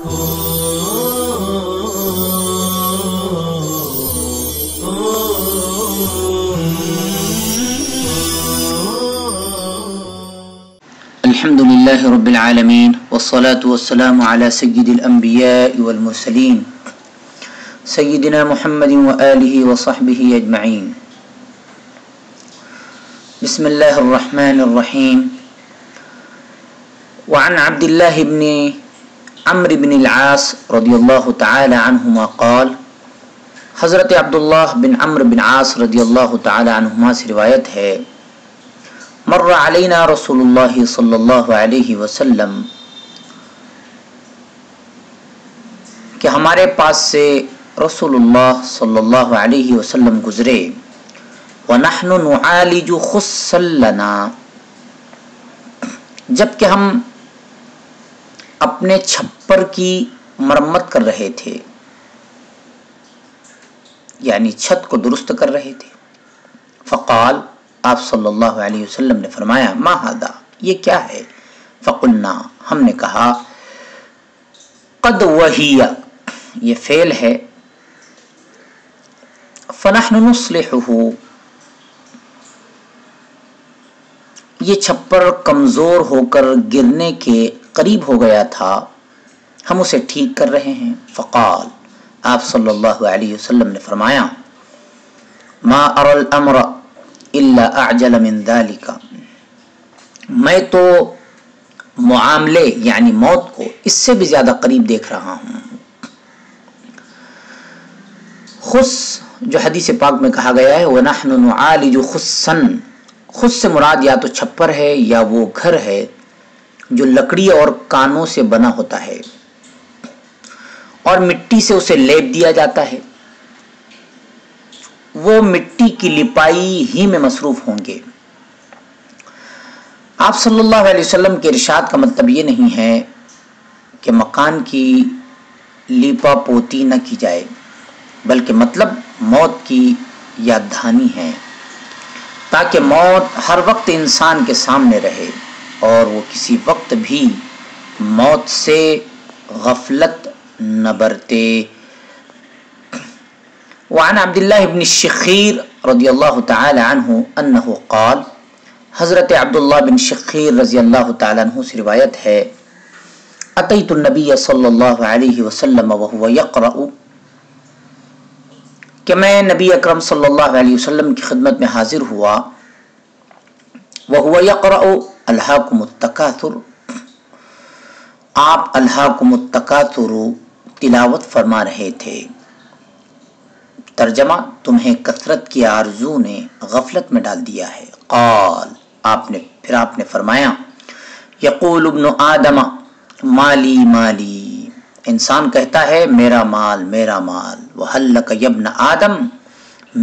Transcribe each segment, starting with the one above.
الحمد لله رب العالمين والصلاة والسلام على سيد الأنبياء والمرسلين سيدنا محمد وآله وصحبه أجمعين. بسم الله الرحمن الرحيم. وعن عبد الله بن عمرو بن العاص رضي الله تعالى عنهما قال، حضرت عبداللہ بن عمرو بن عاص رضی اللہ تعالی عنہما سے روایت ہے، مر علینا رسول اللہ صلی اللہ علیہ وسلم، کہ ہمارے پاس سے رسول اللہ صلی اللہ علیہ وسلم گزرے، وَنَحْنُ نُعَالِجُ خُصًّا لَنَا، جبکہ ہم اپنے چھپر کی مرمت کر رہے تھے، یعنی چھت کو درست کر رہے تھے. فقال، آپ صلی اللہ علیہ وسلم نے فرمایا، ما ھذا، یہ کیا ہے؟ فقلنا، ہم نے کہا، قد وہی، یہ فعل ہے، فنحن نصلحہ، یہ چھپر کمزور ہو کر گرنے کے قریب ہو گیا تھا، ہم اسے ٹھیک کر رہے ہیں. فقال، آپ صلی اللہ علیہ وسلم نے فرمایا، ما اری الامر الا اعجل من ذلك، میں تو معاملے یعنی موت کو اس سے بھی زیادہ قریب دیکھ رہا ہوں. خص جو حدیث پاک میں کہا گیا ہے، وَنَحْنُ نُعَالِجُ خُصًّا، خص سے مراد یا تو چھپر ہے یا وہ گھر ہے جو لکڑی اور کانوں سے بنا ہوتا ہے اور مٹی سے اسے لیپ دیا جاتا ہے، وہ مٹی کی لپائی ہی میں مصروف ہوں گے. آپ صلی اللہ علیہ وسلم کے ارشاد کا مطلب یہ نہیں ہے کہ مکان کی لیپا پوتی نہ کی جائے، بلکہ مطلب موت کی یاد دہانی ہے، تاکہ موت ہر وقت انسان کے سامنے رہے اور وہ کسی وقت بھی موت سے غفلت نہ برتے. وعن عبداللہ بن الشخیر رضی اللہ تعالی عنہ انہ قال، حضرت عبداللہ بن شخیر رضی اللہ تعالی عنہ سے روایت ہے، اتیت النبی صلی اللہ علیہ وسلم وهو یقرأ، کہ میں نبی اکرم صلی اللہ علیہ وسلم کی خدمت میں حاضر ہوا، وهو یقرأ الہاکم التکاثر، آپ الہاکم التکاثر تلاوت فرما رہے تھے. ترجمہ، تمہیں کثرت کی آرزو نے غفلت میں ڈال دیا ہے. قال، پھر آپ نے فرمایا، یقول ابن آدم مالی مالی، انسان کہتا ہے میرا مال میرا مال. وَهَلْ لَكَ يَا ابْنَ آدم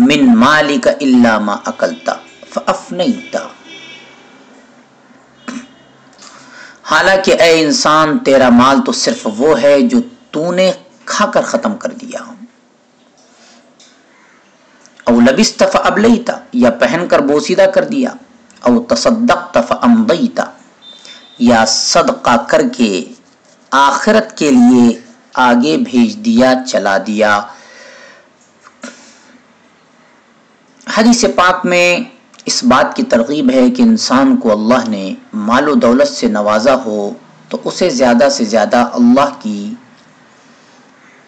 مِّن مَالِكَ إِلَّا مَا أَكَلْتَ فَأَفْنَيْتَ، حالانکہ اے انسان تیرا مال تو صرف وہ ہے جو تو نے کھا کر ختم کر دیا. او لبست فابلیت، یا پہن کر بوسیدہ کر دیا. او تصدقت فامضیت، یا صدقہ کر کے آخرت کے لیے آگے بھیج دیا، چلا دیا. حدیث پاک میں اس بات کی ترغیب ہے کہ انسان کو اللہ نے مال و دولت سے نوازا ہو تو اسے زیادہ سے زیادہ اللہ کی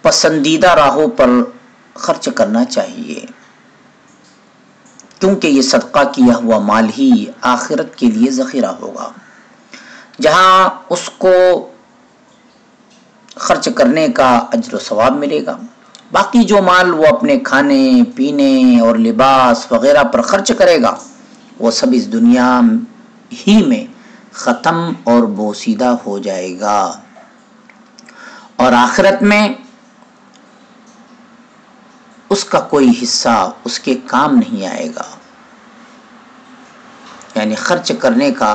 پسندیدہ راہوں پر خرچ کرنا چاہیے، کیونکہ یہ صدقہ کیا ہوا مال ہی آخرت کے لیے ذخیرہ ہوگا، جہاں اس کو خرچ کرنے کا اجر و ثواب ملے گا. باقی جو مال وہ اپنے کھانے پینے اور لباس وغیرہ پر خرچ کرے گا، وہ سب اس دنیا ہی میں ختم اور بوسیدہ ہو جائے گا، اور آخرت میں اس کا کوئی حصہ اس کے کام نہیں آئے گا، یعنی خرچ کرنے کا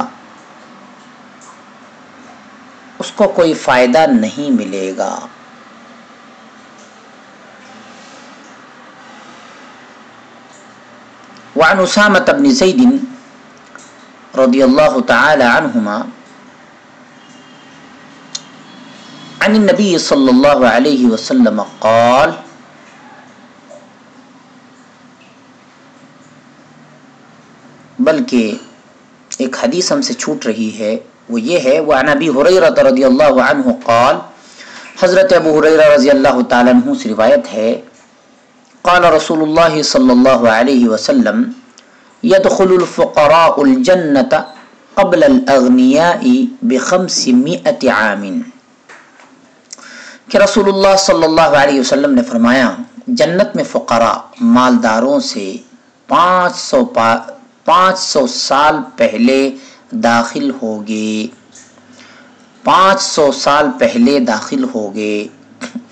اس کو کوئی فائدہ نہیں ملے گا. وعن اسامة بن زید رضی اللہ تعالی عنہما عن النبی صلی اللہ علیہ وسلم قال بلکہ ایک حدیث ہم سے چھوٹ رہی ہے، وہ یہ ہے وعن ابی ہریرہ رضی اللہ عنہ قال، حضرت ابو ہریرہ رضی اللہ تعالیٰ عنہ سے روایت ہے، قال رسول اللہ صلی اللہ علیہ وسلم يدخل الفقراء الجنة قبل الاغنیاء ب500 عام، کہ رسول اللہ صلی اللہ علیہ وسلم نے فرمایا جنت میں فقراء مالداروں سے 500 سال پہلے داخل ہوگے، 500 سال پہلے داخل ہوگے۔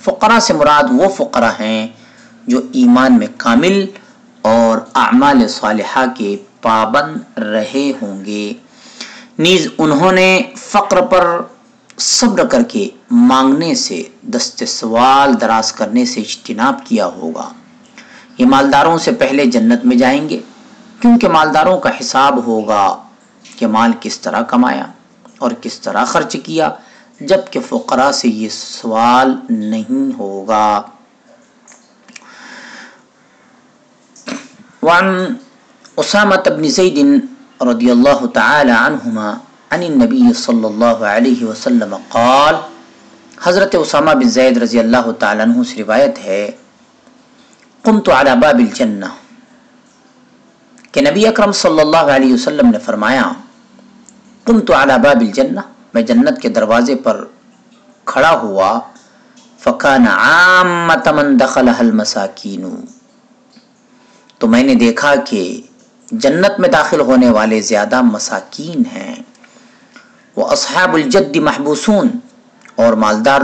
فقراء سے مراد وہ فقراء ہیں جو ایمان میں کامل اور اعمال صالحہ کے پابند رہے ہوں گے، نیز انہوں نے فقر پر صبر کر کے مانگنے سے، دست سوال دراز کرنے سے اجتناب کیا ہوگا۔ یہ مالداروں سے پہلے جنت میں جائیں گے، کیونکہ مالداروں کا حساب ہوگا کہ مال کس طرح کمایا اور کس طرح خرچ کیا، جبکہ فقراء سے یہ سوال نہیں ہوگا۔ وعن اسامہ بن زید رضی اللہ تعالی عنہما عن النبی صلی اللہ علیہ وسلم قال، حضرت اسامہ بن زید رضی اللہ تعالی عنہ سے روایت ہے، قمت علی باب الجنہ، کہ نبی اکرم صلی اللہ علیہ وسلم نے فرمایا قمت علی باب الجنہ، میں جنت کے دروازے پر کھڑا ہوا، فکان عامۃ من دخلها المساکین، تو میں نے دیکھا کہ جنت میں داخل ہونے والے زیادہ مساکین ہیں، وہ اصحاب الجد محبوسون، اور مالدار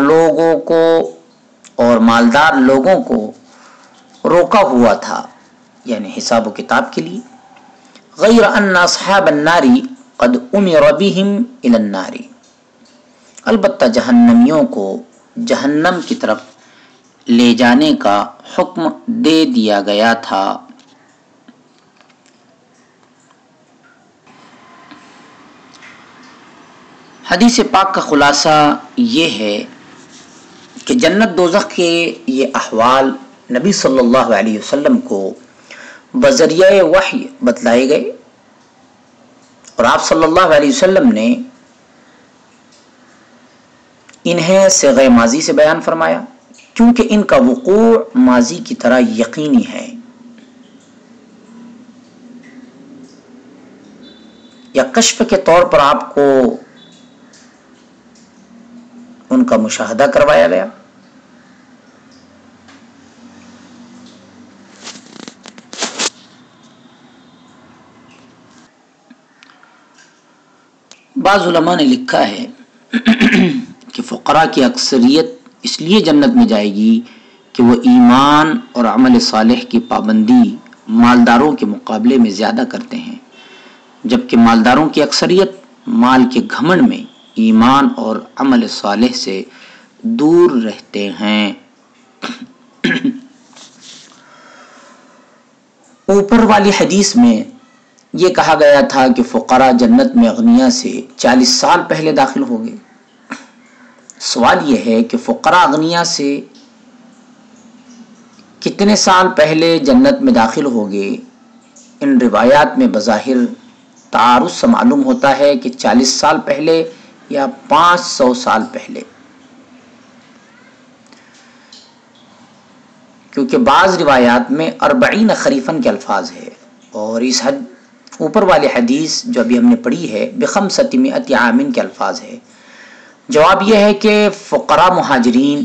لوگوں کو روکا ہوا تھا، یعنی حساب و کتاب کے لیے۔ غیر ان اصحاب النار قد امر بهم الى النار، البتہ جہنمیوں کو جہنم کی طرف لے جانے کا حکم دے دیا گیا تھا۔ حدیث پاک کا خلاصہ یہ ہے کہ جنت دوزخ کے یہ احوال نبی صلی اللہ علیہ وسلم کو بذریعہ وحی بتلائے گئے، اور آپ صلی اللہ علیہ وسلم نے انہیں صیغہ ماضی سے بیان فرمایا، کیونکہ ان کا وقوع ماضی کی طرح یقینی ہے، یا کشف کے طور پر آپ کو ان کا مشاہدہ کروایا گیا۔ بعض علماء نے لکھا ہے کہ فقراء کی اکثریت اس لیے جنت میں جائے گی کہ وہ ایمان اور عمل صالح کی پابندی مالداروں کے مقابلے میں زیادہ کرتے ہیں، جبکہ مالداروں کی اکثریت مال کے گھمنڈ میں ایمان اور عمل صالح سے دور رہتے ہیں۔ اوپر والی حدیث میں یہ کہا گیا تھا کہ فقراء جنت میں اغنیاء سے 40 سال پہلے داخل ہو گئے۔ سوال یہ ہے کہ فقراء اغنیاء سے کتنے سال پہلے جنت میں داخل ہو گئے؟ ان روایات میں بظاہر تعارض سے معلوم ہوتا ہے کہ 40 سال پہلے یا 500 سال پہلے، کیونکہ بعض روایات میں 40 خریفن کے الفاظ ہے، اور اس اوپر والی حدیث جو ابھی ہم نے پڑھی ہے ب500 عام کے الفاظ ہے۔ جواب یہ ہے کہ فقراء مہاجرین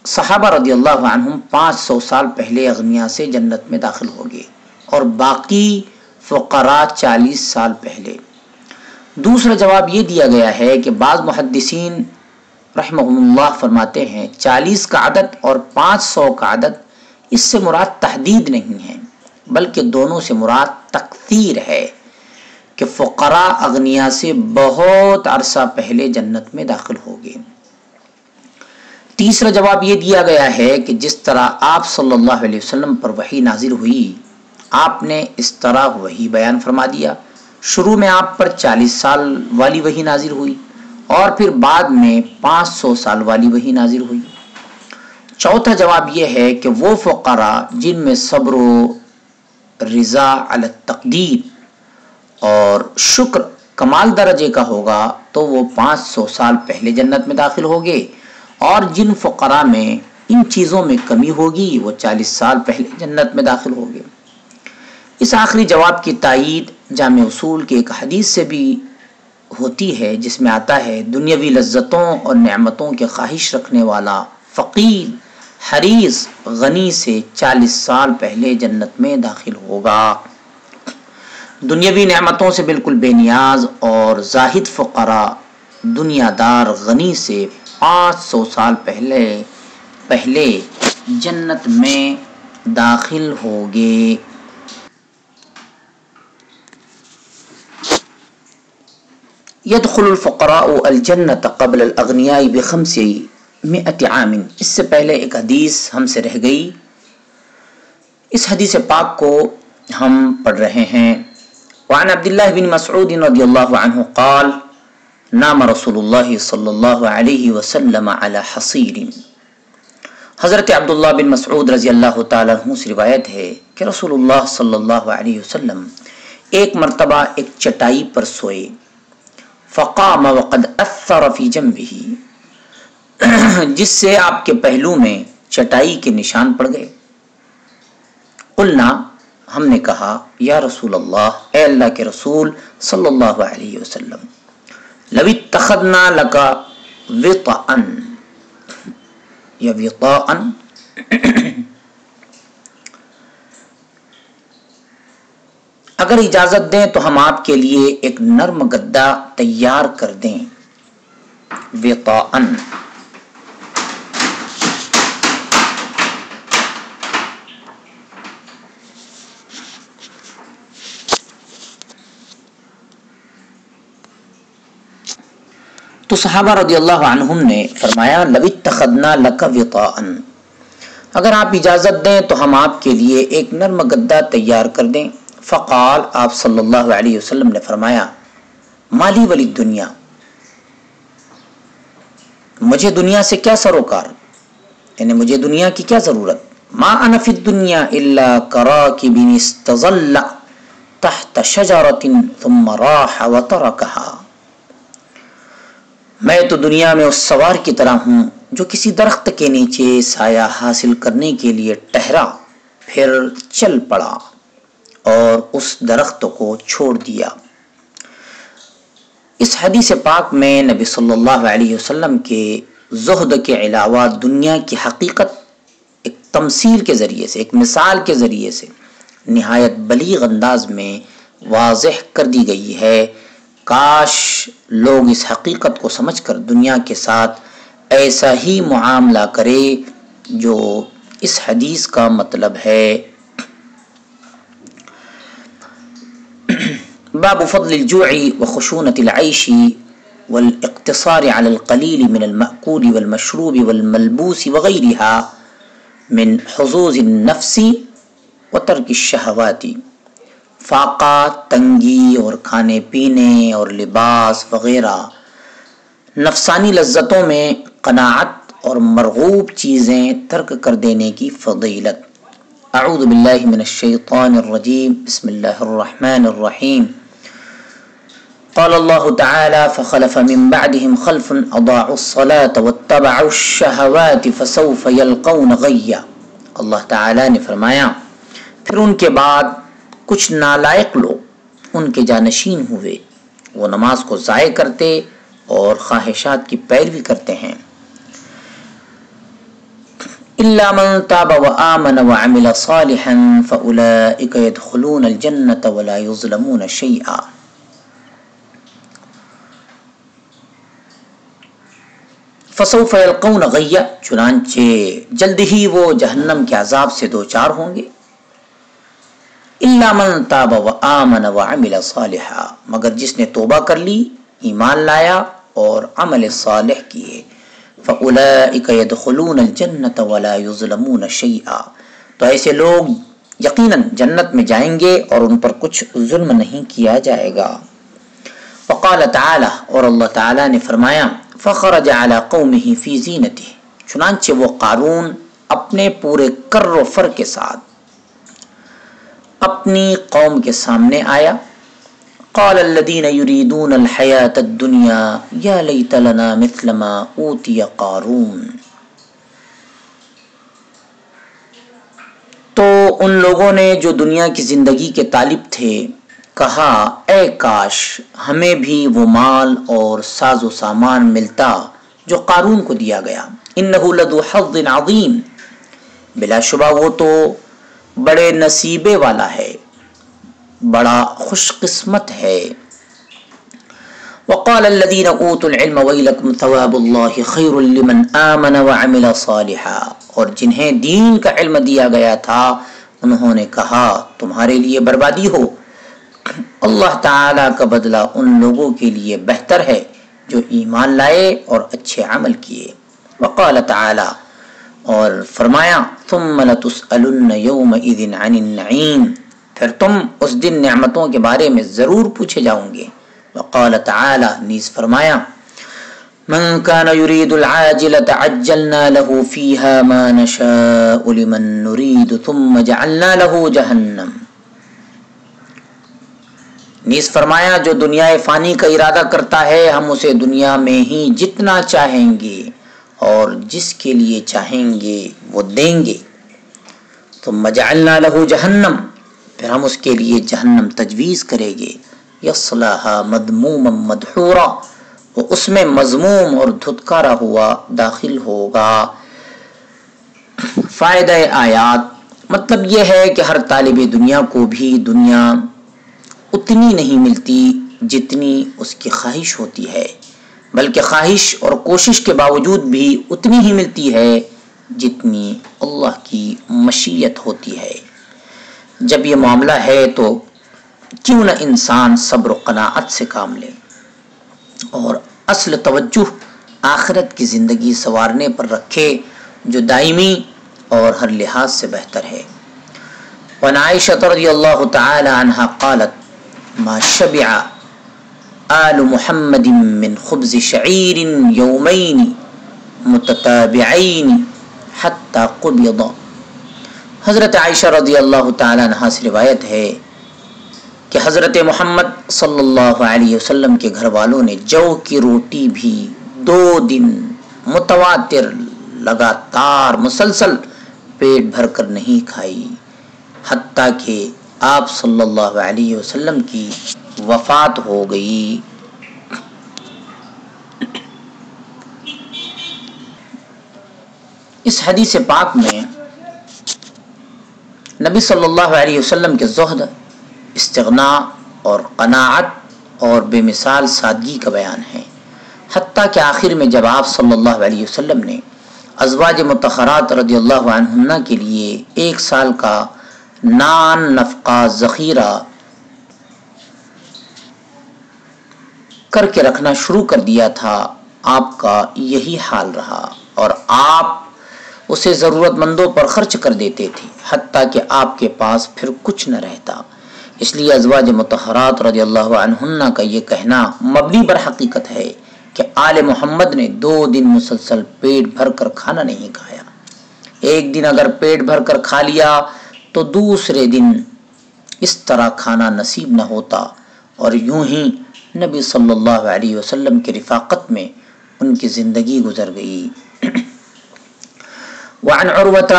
صحابہ رضی اللہ عنہم 500 سال پہلے اغنیاء سے جنت میں داخل ہو گئے، اور باقی فقراء 40 سال پہلے۔ دوسرا جواب یہ دیا گیا ہے کہ بعض محدثین رحمہم اللہ فرماتے ہیں 40 کا عدد اور 500 کا عدد اس سے مراد تحدید نہیں ہے، بلکہ دونوں سے مراد تکثیر ہے کہ فقراء اغنیاء سے بہت عرصہ پہلے جنت میں داخل ہو گئے۔ تیسرا جواب یہ دیا گیا ہے کہ جس طرح آپ صلی اللہ علیہ وسلم پر وحی نازل ہوئی، آپ نے اس طرح وحی بیان فرما دیا۔ شروع میں آپ پر 40 سال والی وحی نازل ہوئی، اور پھر بعد میں 500 سال والی وحی نازل ہوئی۔ چوتھا جواب یہ ہے کہ وہ فقراء جن میں صبر و رضا علی التقدیر اور شکر کمال درجے کا ہوگا تو وہ 500 سال پہلے جنت میں داخل ہوگے، اور جن فقراء میں ان چیزوں میں کمی ہوگی وہ 40 سال پہلے جنت میں داخل ہوگے۔ اس آخری جواب کی تائید جامع اصول کے ایک حدیث سے بھی ہوتی ہے، جس میں آتا ہے دنیاوی لذتوں اور نعمتوں کے خواہش رکھنے والا فقیر حریص غنی سے 40 سال پہلے جنت میں داخل ہوگا۔ دنیاوی نعمتوں سے بالکل بے نیاز اور زاہد فقراء دنیا دار غنی سے 500 سال پہلے جنت میں داخل ہوگے۔ يدخل الفقراء الجنت قبل الاغنیاء ب500 عام۔ اس سے پہلے ایک حدیث ہم سے رہ گئی، اس حدیث پاک کو ہم پڑھ رہے ہیں۔ وعن عبداللہ بن مسعود رضی اللہ عنہ قال نام رسول اللہ صلی اللہ علیہ وسلم علی حصیر۔ حضرت عبداللہ بن مسعود رضی اللہ تعالیٰ عنہ سے روایت ہے کہ رسول اللہ صلی اللہ علیہ وسلم ایک مرتبہ ایک چٹائی پر سوئے، فقام وقد اثر فی جنبہ، جس سے آپ کے پہلو میں چٹائی کے نشان پڑ گئے۔ قلنا، ہم نے کہا، یا رسول اللہ، اے اللہ کے رسول صلی اللہ علیہ وسلم، لو اتخذنا لک وطئا یا وطاء، اگر اجازت دیں تو ہم آپ کے لیے ایک نرم گدا تیار کر دیں۔ وطاء تو صحابہ رضی اللہ عنہم نے فرمایا لو اتخذنا لک وطاء، اگر آپ اجازت دیں تو ہم آپ کے لیے ایک نرم گدا تیار کر دیں۔ فقال، آپ صلی اللہ علیہ وسلم نے فرمایا، مالی ولی دنیا، مجھے دنیا سے کیا سروکار، یعنی مجھے دنیا کی کیا ضرورت۔ ما انا فی الدنیا الا کراکب استظل تحت شجرۃ ثم راح وترکها، میں تو دنیا میں اس سوار کی طرح ہوں جو کسی درخت کے نیچے سایہ حاصل کرنے کے لیے ٹہرا، پھر چل پڑا اور اس درخت کو چھوڑ دیا۔ اس حدیث پاک میں نبی صلی اللہ علیہ وسلم کے زہد کے علاوہ دنیا کی حقیقت ایک تمثیل کے ذریعے سے، ایک مثال کے ذریعے سے نہایت بلیغ انداز میں واضح کر دی گئی ہے۔ کاش لوگ اس حقیقت کو سمجھ کر دنیا کے ساتھ ایسا ہی معاملہ کرے جو اس حدیث کا مطلب ہے۔ باب فضل الجوع وخشونة العيش والاقتصار على القليل من المأكول والمشروب والملبوس وغيرها من حظوظ النفس وترك الشهوات، فاقہ، تنگی اور کھانے پینے اور لباس وغیرہ نفسانی لذتوں میں قناعت اور مرغوب چیزیں ترک کر دینے کی فضیلت۔ اعوذ باللہ من الشیطان الرجیم، بسم اللہ الرحمن الرحیم۔ قال اللہ تعالی فخلف من بعدهم خلف اضاعوا الصلاة واتبعوا الشہوات فسوف یلقون غیا۔ اللہ تعالی نے فرمایا، پھر ان کے بعد کچھ نالائق لوگ ان کے جانشین ہوئے، وہ نماز کو ضائع کرتے اور خواہشات کی پیروی کرتے ہیں۔ الا من تاب وآمن وعمل صالحا فاولئک يدخلون الجنة ولا يظلمون شیئا۔ فسوف یلقون غیا، چنانچہ جلد ہی وہ جہنم کے عذاب سے دوچار ہوں گے۔ الا من تاب وآمن وعمل صالحا، مگر جس نے توبہ کر لی، ایمان لایا اور عمل صالح کیے۔ فاولئک يدخلون الجنة ولا يظلمون شیئا، تو ایسے لوگ یقیناً جنت میں جائیں گے اور ان پر کچھ ظلم نہیں کیا جائے گا۔ وقال تعالی، اور اللہ تعالی نے فرمایا، فخرج علی قومہ فی زینتہ، چنانچہ وہ قارون اپنے پورے کر و فر کے ساتھ اپنی قوم کے سامنے آیا. قال الذین یریدون الحیاۃ الدنیا یا لیت لنا مثل ما اوتی قارون. تو ان لوگوں نے جو دنیا کی زندگی کے طالب تھے کہا، اے کاش ہمیں بھی وہ مال اور ساز و سامان ملتا جو قارون کو دیا گیا. انہ لذو حظ عظیم، بلا شبہ وہ تو بڑے نصیبے والا ہے، بڑا خوش قسمت ہے. وقال الذین اوتوا العلم ویلکم ثواب اللہ خیر لمن آمن وعمل صالحا، اور جنہیں دین کا علم دیا گیا تھا انہوں نے کہا تمہارے لیے بربادی ہو، اللہ تعالی کا بدلہ ان لوگوں کے لیے بہتر ہے جو ایمان لائے اور اچھے عمل کیے. وقال تعالی، اور فرمایا، ثم لتسألن یومئذ عن النعیم، پھر تم اس دن نعمتوں کے بارے میں ضرور پوچھے جاؤں گے. وقال تعالی، نیز فرمایا، من كان يريد العاجلة عجلنا له فيها ما نشاء لمن نريد ثم جعلنا له جهنم. نیز فرمایا، جو دنیا فانی کا ارادہ کرتا ہے ہم اسے دنیا میں ہی جتنا چاہیں گے اور جس کے لیے چاہیں گے وہ دیں گے. ثم جعلنا له جہنم، پھر ہم اس کے لیے جہنم تجویز کریں گے. یصلاها مذموما مدحورا، وہ اس میں مذموم اور دھتکارا ہوا داخل ہوگا. فائدہ آیات، مطلب یہ ہے کہ ہر طالب دنیا کو بھی دنیا اتنی نہیں ملتی جتنی اس کی خواہش ہوتی ہے، بلکہ خواہش اور کوشش کے باوجود بھی اتنی ہی ملتی ہے جتنی اللہ کی مشیت ہوتی ہے. جب یہ معاملہ ہے تو کیوں نہ انسان صبر و قناعت سے کام لے اور اصل توجہ آخرت کی زندگی سنوارنے پر رکھے جو دائمی اور ہر لحاظ سے بہتر ہے. وعن عائشہ رضی اللہ تعالی عنہا قالت، ما شبع آل محمد من خبز شعیر یومین متتابعین حتی قبض. حضرت عائشہ رضی اللہ تعالی عنہا سے روایت ہے کہ حضرت محمد صلی اللہ علیہ وسلم کے گھر والوں نے جو کی روٹی بھی 2 دن متواتر لگاتار مسلسل پیٹ بھر کر نہیں کھائی، حتیٰ کہ آپ صلی اللہ علیہ وسلم کی وفات ہو گئی. اس حدیث پاک میں نبی صلی اللہ علیہ وسلم کے زہد، استغناء اور قناعت اور بے مثال سادگی کا بیان ہے. حتیٰ کہ آخر میں جب آپ صلی اللہ علیہ وسلم نے ازواج مطہرات رضی اللہ عنہن کے لیے 1 سال کا نان نفقہ ذخیرہ کر کے رکھنا شروع کر دیا تھا، آپ کا یہی حال رہا اور آپ اسے ضرورت مندوں پر خرچ کر دیتے تھے، حتیٰ کہ آپ کے پاس پھر کچھ نہ رہتا. اس لیے ازواج مطہرات رضی اللہ عنہن کا یہ کہنا مبنی بر حقیقت ہے کہ آل محمد نے 2 دن مسلسل پیٹ بھر کر کھانا نہیں کھایا. ایک دن اگر پیٹ بھر کر کھا لیا تو دوسرے دن اس طرح کھانا نصیب نہ ہوتا، اور یوں ہی نبی صلی اللہ علیہ وسلم کی رفاقت میں ان کی زندگی گزر گئی. وعن عروة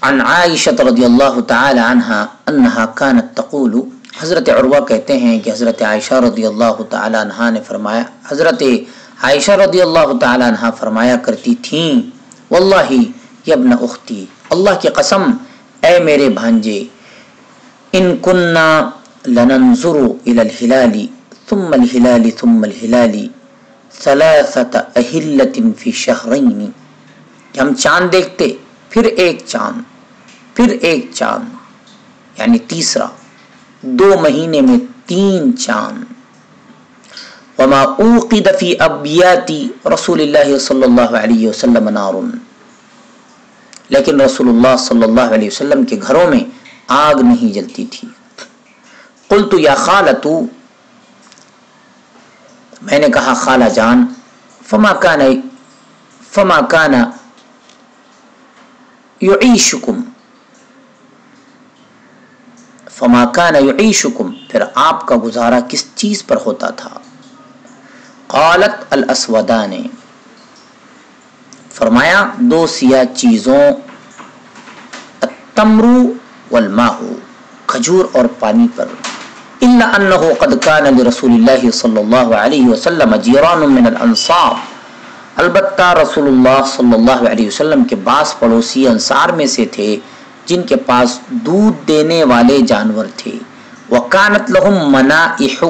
عن عائشة رضی اللہ تعالی عنہا انہا كانت تقول، حضرت عروہ کہتے ہیں کہ حضرت عائشہ رضی اللہ تعالی عنہا نے فرمایا، حضرت عائشہ رضی اللہ تعالی عنہا فرمایا کرتی تھیں، واللہ یا ابن اختی، اللہ کی قسم اے میرے بھانجے، ان کننا لننظر الى الہلال ثم الہلال ثم الہلال ثلاثة اہلۃ فی شہرین، کہ ہم چاند دیکھتے پھر ایک چاند پھر ایک چاند، یعنی تیسرا، 2 مہینے میں 3 چاند. وما اوقد فی ابیات رسول اللہ صلی اللہ علیہ وسلم نار، لیکن رسول اللہ صلی اللہ علیہ وسلم کے گھروں میں آگ نہیں جلتی تھی. قلت یا خالتو، میں نے کہا خالہ جان فما کان یعیشکم پھر آپ کا گزارا کس چیز پر ہوتا تھا؟ قالت الاسودان فرمایا دو سیاہ چیزوں التمر والماء کھجور اور پانی پر الا انه قد كان لرسول الله صلی اللہ علیہ وسلم جیران من الانصار البتہ رسول اللہ صلی اللہ علیہ وسلم کے بعض پڑوسی انصار میں سے تھے جن کے پاس دودھ دینے والے جانور تھے وکانت لهم منائح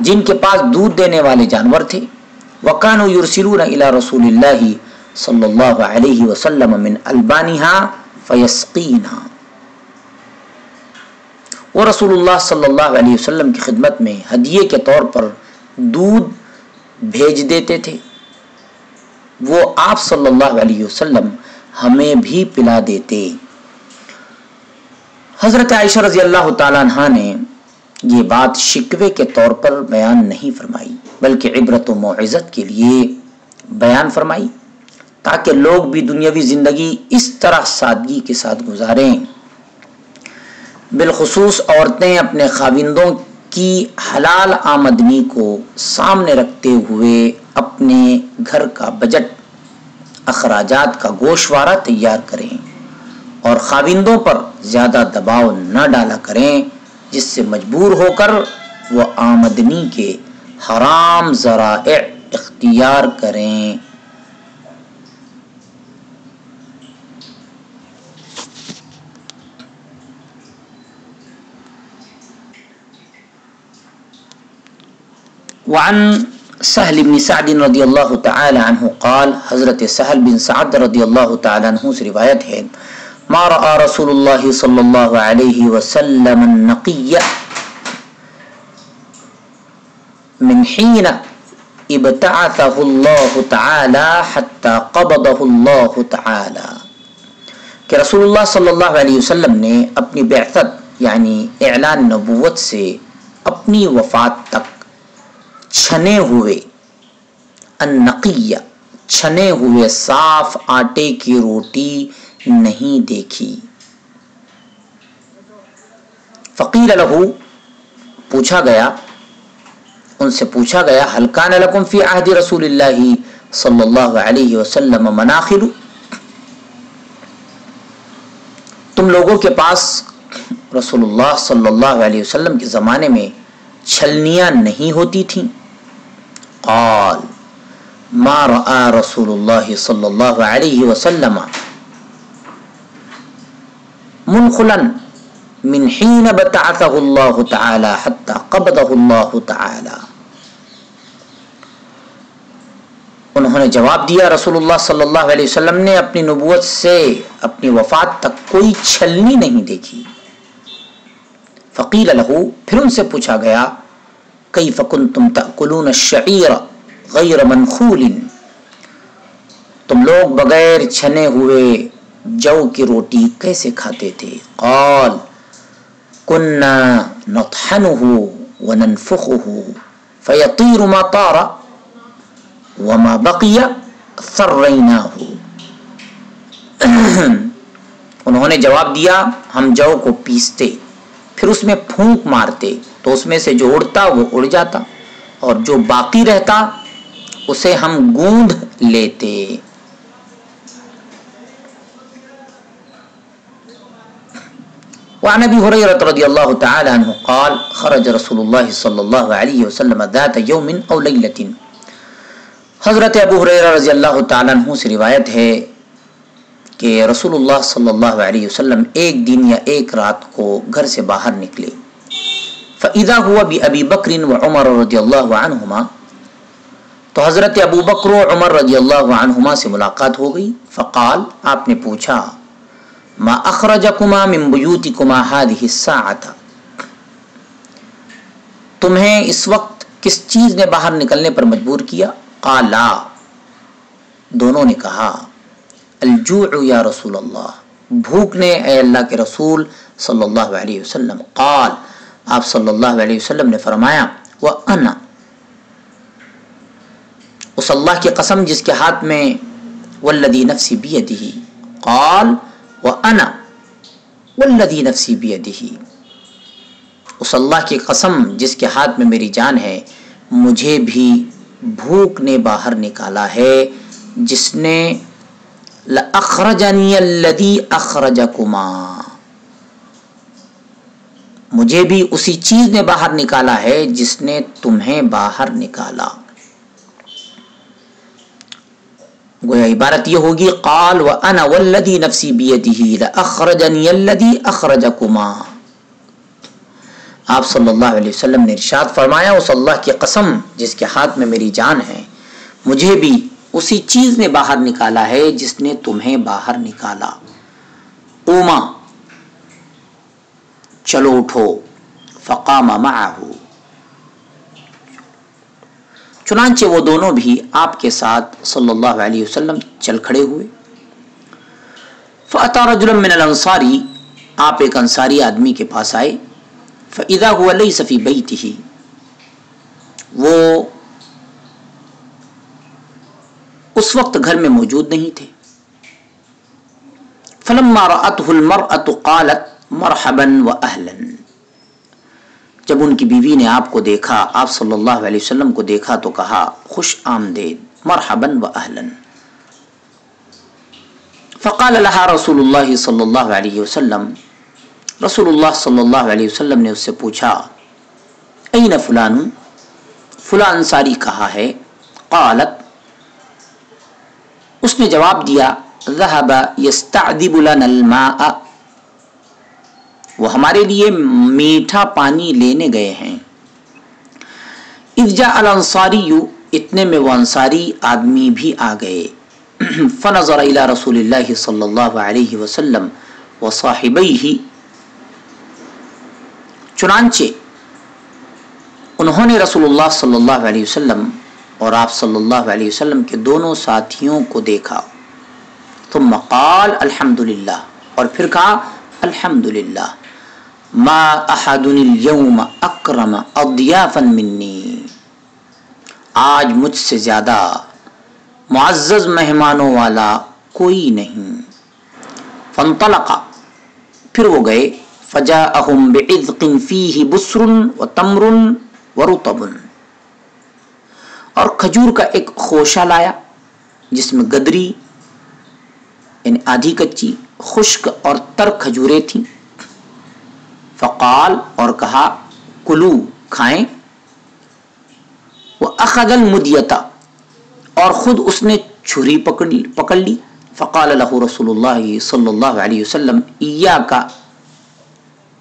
جن کے پاس دودھ دینے والے جانور تھے وکانوا یرسلون الی رسول اللہ صلی اللہ علیہ وسلم من البانها فیسقینا وہ رسول اللہ صلی اللہ علیہ وسلم کی خدمت میں ہدیے کے طور پر دودھ بھیج دیتے تھے، وہ آپ صلی اللہ علیہ وسلم ہمیں بھی پلا دیتے۔ حضرت عائشہ رضی اللہ تعالیٰ عنہ نے یہ بات شکوے کے طور پر بیان نہیں فرمائی بلکہ عبرت و موعظت کے لیے بیان فرمائی تاکہ لوگ بھی دنیاوی زندگی اس طرح سادگی کے ساتھ گزاریں۔ بالخصوص عورتیں اپنے خاوندوں کی حلال آمدنی کو سامنے رکھتے ہوئے اپنے گھر کا بجٹ اخراجات کا گوشوارہ تیار کریں اور خاوندوں پر زیادہ دباؤ نہ ڈالا کریں جس سے مجبور ہو کر وہ آمدنی کے حرام ذرائع اختیار کریں۔ وعن سہل بن سعد رضی اللہ تعالی عنہ قال حضرت سہل بن سعد رضی اللہ تعالی عنہ سے روایت ہے ما رأى رسول اللہ صلی اللہ علیہ وسلم النقی من حین ابتعثہ اللہ تعالی حتی قبضہ اللہ تعالی کہ رسول اللہ صلی اللہ علیہ وسلم نے اپنی بعثت یعنی اعلان نبوت سے اپنی وفات تک چھنے ہوئے النقیہ چھنے ہوئے صاف آٹے کی روٹی نہیں دیکھی۔ فقیل لہو پوچھا گیا ان سے پوچھا گیا هل كان لكم في عهد رسول الله صلی اللہ علیہ وسلم مناخل تم لوگوں کے پاس رسول اللہ صلی اللہ علیہ وسلم کے زمانے میں چھلنیاں نہیں ہوتی تھیں؟ قال ما رأى رسول اللہ صلی اللہ علیہ وسلم منخلا من حین بتعثہ اللہ تعالی حتی قبضہ اللہ تعالی انہوں نے جواب دیا رسول اللہ صلی اللہ علیہ وسلم نے اپنی نبوت سے اپنی وفات تک کوئی چھلنی نہیں دیکھی۔ فقیل لہو پھر ان سے پوچھا گیا کیف کنتم تأکلون الشعیر غیر منخول تم لوگ بغیر چھنے ہوئے جو کی روٹی کیسے کھاتے تھے؟ قال کننا نطحنه وننفخه فیطیر ما طار وما بقی ثریناه انہوں نے جواب دیا ہم جو کو پیستے پھر اس میں پھونک مارتے تو اس میں سے جو اڑتا وہ اڑ جاتا اور جو باقی رہتا اسے ہم گوندھ لیتے۔ وعن ابی ہریرہ رضی اللہ تعالی عنہ قال خرج رسول اللہ صلی اللہ علیہ وسلم ذات یوم او لیلۃ حضرت ابو ہریرہ رضی اللہ تعالی عنہ سے روایت ہے کہ رسول اللہ صلی اللہ علیہ وسلم ایک دن یا ایک رات کو گھر سے باہر نکلے فاذا هو بابی بکر وعمر رضی اللہ عنہما تو حضرت ابو بکر و عمر رضی اللہ عنہما سے ملاقات ہو گئی۔ فقال آپ نے پوچھا ما اخرجکما من بیوتکما هذه الساعة تمہیں اس وقت کس چیز نے باہر نکلنے پر مجبور کیا؟ قالا دونوں نے کہا الجوع یا رسول اللہ بھوک نے اے اللہ کے رسول صلی اللہ علیہ وسلم۔ قال آپ صلی اللہ علیہ وسلم نے فرمایا وَأَنَا اس اللہ کی قسم جس کے ہاتھ میں والذی نفسی بیدہ، قال وانا والذی نفسی بیدہ، اس اللہ کی قسم جس کے ہاتھ میں میری جان ہے، مجھے بھی بھوک نے باہر نکالا ہے جس نے لأخرجنی الذی اخرجکما، مجھے بھی اسی چیز نے باہر نکالا ہے جس نے تمہیں باہر نکالا۔ گویا عبارت یہ ہوگی قال وانا والذی نفسی بیدہ لأخرجنی الذی اخرجکما۔ آپ صلی اللہ علیہ وسلم نے ارشاد فرمایا اس اللہ کی قسم جس کے ہاتھ میں میری جان ہے، مجھے بھی اسی چیز نے باہر نکالا ہے جس نے تمہیں باہر نکالا۔ اوما، چلو اٹھو، فقام معه، چنانچہ وہ دونوں بھی آپ کے ساتھ صلی اللہ علیہ وسلم چل کھڑے ہوئے۔ فأتى رجل من الانصار، آپ ایک انصاری آدمی کے پاس آئے۔ فإذا هو ليس في بيته، وہ اس وقت گھر میں موجود نہیں تھے۔ فلما رأته المرأة قالت مرحبا وأهلا، جب ان کی بیوی نے آپ کو دیکھا، آپ صلی اللہ علیہ وسلم کو دیکھا تو کہا خوش آمدید، مرحبا وأهلا۔ فقال لها رسول اللہ صلی اللہ علیہ وسلم، رسول اللہ صلی اللہ علیہ وسلم نے اس سے پوچھا این فلان، فلاں انصاری کہا ہے؟ قالت، اس نے جواب دیا ذهب يستعذب لنا الماء، وہ ہمارے لیے میٹھا پانی لینے گئے ہیں۔ اذ جاء الانصاری، اتنے میں وہ انصاری آدمی بھی آ گئے۔ فنظر الى رسول اللہ صلی اللہ علیہ وسلم وصاحبیہ، چنانچہ انہوں نے رسول اللہ صلی اللہ علیہ وسلم اور آپ صلی اللہ علیہ وسلم کے دونوں ساتھیوں کو دیکھا۔ ثم قال الحمدللہ، اور پھر کہا الحمدللہ، ما احد اليوم اکرم اضیافا منی، آج مجھ سے زیادہ معزز مہمانوں والا کوئی نہیں۔ فانطلق، پھر وہ گئے۔ فجاءہم بعذق فیہ بسر وتمر ورطب، اور کھجور کا ایک خوشہ لایا جس میں گدری یعنی آدھی کچی، خشک اور تر کھجوریں تھیں۔ فقال، اور کہا کلو، کھائیں۔ وأخذ المدیۃ، اور خود اس نے چھری پکڑ لی۔ فقال له رسول اللہ صلی اللہ علیہ وسلم ایاک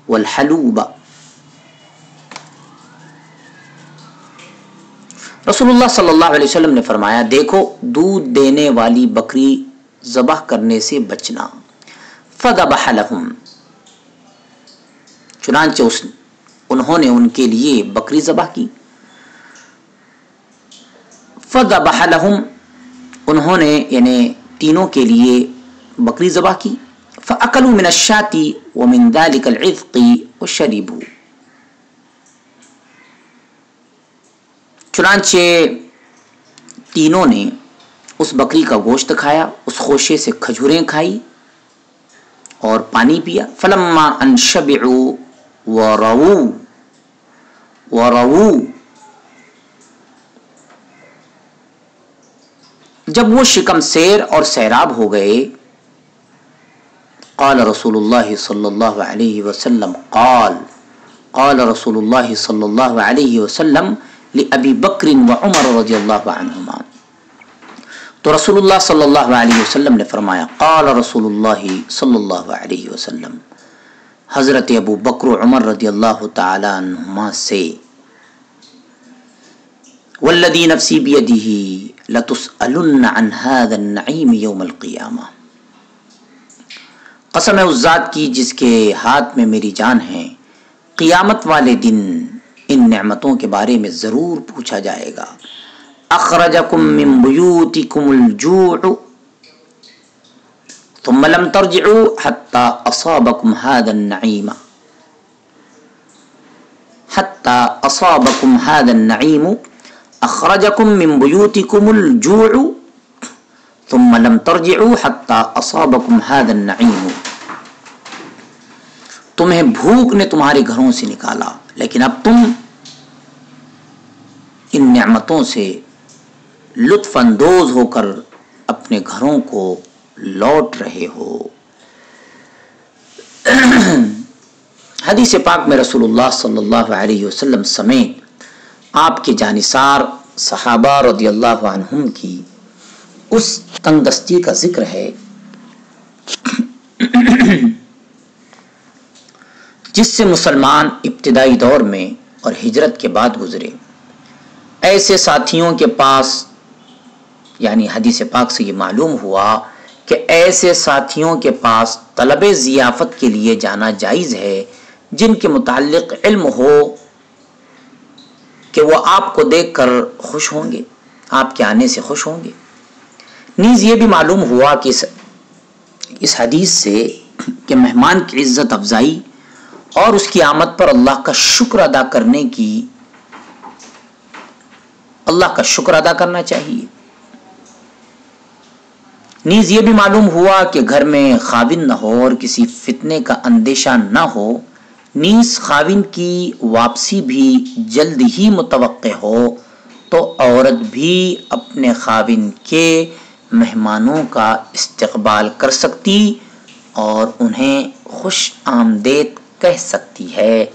والحلوب، رسول اللہ صلی اللہ علیہ وسلم نے فرمایا دیکھو دودھ دینے والی بکری ذبح کرنے سے بچنا۔ فذبح لهم، چنانچہ انہوں نے ان کے لیے بکری ذبح کی۔ فذبح لهم، انہوں نے یعنی تینوں کے لیے بکری ذبح کی۔ فأكلوا من الشاة ومن ذلك العذق وشربوا، چنانچہ تینوں نے اس بکری کا گوشت کھایا، اس خوشے سے کھجوریں کھائی اور پانی پیا۔ فلما ان شبعوا ورووا، جب وہ شکم سیر اور سیراب ہو گئے، قال رسول اللہ صلی اللہ علیہ وسلم، قال رسول اللہ صلی اللہ علیہ وسلم لأبی بکر وعمر رضی اللہ عنہما، تو رسول اللہ صلی اللہ علیہ وسلم نے فرمایا قال رسول اللہ صلی اللہ علیہ وسلم، حضرت ابو بکر و عمر رضی اللہ تعالی عنہما سے، والذی نفسی بیدہ لتسألن عن هذا النعیم یوم القیامہ، قسم ہے اس ذات کی جس کے ہاتھ میں میری جان ہے، قیامت والے دن ان نعمتوں کے بارے میں ضرور پوچھا جائے گا۔ اخرجکم من بیوتکم الجوع ثم لم ترجعوا حتى اصابکم هذا النعیم، حتى اصابکم هذا النعیم، اخرجکم من بیوتکم الجوع ثم لم ترجعوا حتى اصابکم هذا النعیم، تمہیں بھوک نے تمہارے گھروں سے نکالا لیکن اب تم ان نعمتوں سے لطف اندوز ہو کر اپنے گھروں کو لوٹ رہے ہو۔ حدیث پاک میں رسول اللہ صلی اللہ علیہ وسلم سمیت آپ کے جانثار صحابہ رضی اللہ عنہم کی اس تنگ دستی کا ذکر ہے جس سے مسلمان ابتدائی دور میں اور ہجرت کے بعد گزرے۔ ایسے ساتھیوں کے پاس، یعنی حدیث پاک سے یہ معلوم ہوا کہ ایسے ساتھیوں کے پاس طلب ضیافت کے لیے جانا جائز ہے جن کے متعلق علم ہو کہ وہ آپ کو دیکھ کر خوش ہوں گے، آپ کے آنے سے خوش ہوں گے۔ نیز یہ بھی معلوم ہوا کہ اس حدیث سے کہ مہمان کی عزت افزائی اور اس کی آمد پر اللہ کا شکر ادا کرنا چاہیے۔ نیز یہ بھی معلوم ہوا کہ گھر میں خاوند نہ ہو اور کسی فتنے کا اندیشہ نہ ہو، نیز خاوند کی واپسی بھی جلد ہی متوقع ہو تو عورت بھی اپنے خاوند کے مہمانوں کا استقبال کر سکتی اور انہیں خوش آمدید کہہ سکتی ہے۔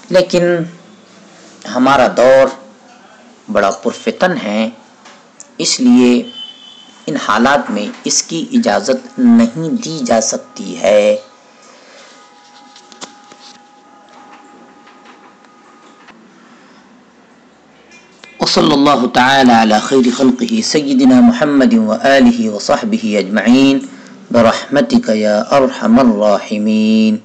لیکن ہمارا دور بڑا پرفتن ہے، اس لیے ان حالات میں اس کی اجازت نہیں دی جا سکتی ہے۔ وصلی اللہ تعالی علی خیر خلقہ سیدنا محمد وآلہ وصحبہ اجمعین برحمتک یا ارحم الراحمین۔